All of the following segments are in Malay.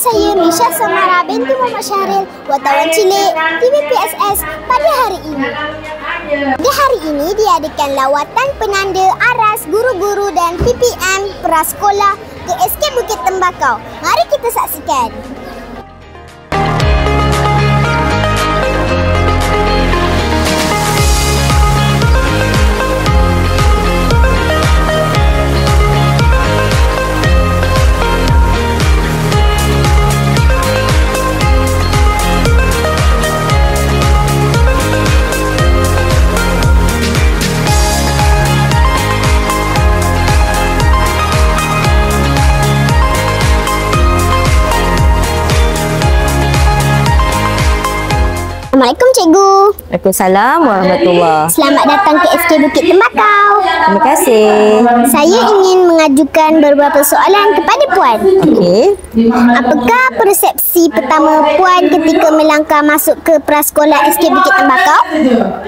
saya Misha Samara binti Muhammad Syahril, wartawan cilik TVPSS pada hari ini. Di hari ini diadakan lawatan penanda aras guru-guru dan PPM prasekolah ke SK Bukit Tembakau. Mari kita saksikan. Assalamualaikum Cikgu. Waalaikumsalam warahmatullahi. Selamat datang ke SK Bukit Tembakau. Terima kasih. Saya ingin mengajukan beberapa soalan kepada Puan. Okey. Apakah persepsi pertama Puan ketika melangkah masuk ke prasekolah SK Bukit Tembakau?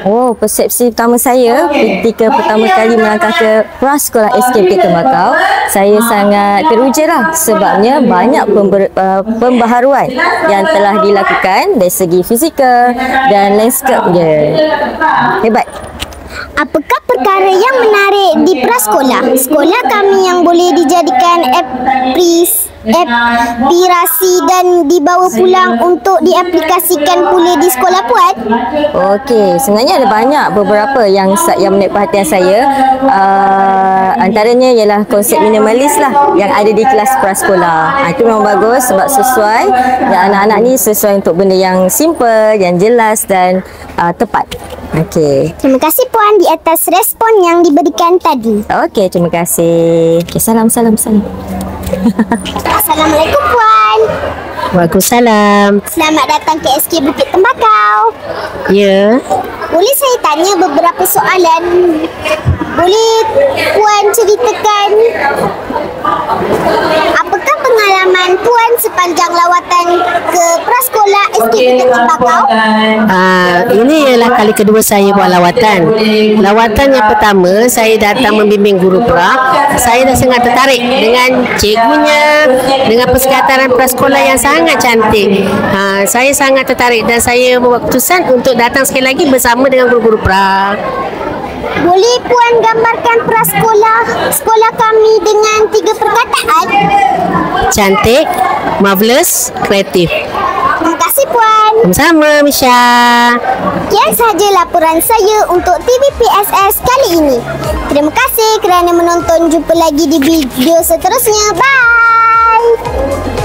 Oh, persepsi pertama saya ketika pertama kali melangkah ke prasekolah SK Bukit Tembakau, saya sangat teruja lah sebabnya banyak pembaharuan yang telah dilakukan dari segi fizikal dan landscape dia. Hebat. Apakah perkara yang menarik di prasekolah? Sekolah kami yang boleh dijadikan aspirasi dan dibawa pulang untuk diaplikasikan pula di sekolah Puan? Okey, sebenarnya ada banyak beberapa yang menarik perhatian saya. Antaranya ialah konsep minimalis lah yang ada di kelas prasekolah. Itu memang bagus sebab sesuai dan anak-anak ni sesuai untuk benda yang simple, yang jelas dan tepat. Okey. Terima kasih Puan di atas respon yang diberikan tadi. Okey, terima kasih. Okey, salam. Assalamualaikum Puan. Waalaikumsalam. Selamat datang ke SK Bukit Tembakau. Ya. Boleh saya tanya beberapa soalan? Boleh Puan ceritakan apakah pengalaman Puan sepanjang lawatan ke prasekolah SK Bukit Tembakau? Ini ialah kali kedua saya buat lawatan. Lawatan yang pertama saya datang membimbing guru pra. Saya dah sangat tertarik dengan cikgunya, dengan persekitaran prasekolah yang sangat cantik. Saya sangat tertarik dan saya membuat keputusan untuk datang sekali lagi bersama dengan guru-guru pra. Boleh Puan gambarkan sekolah kami dengan 3 perkataan? Cantik, marvelous, kreatif. Terima kasih Puan. Sama-sama Misha. Sekian sahaja laporan saya untuk TVPSS kali ini. Terima kasih kerana menonton. Jumpa lagi di video seterusnya. Bye.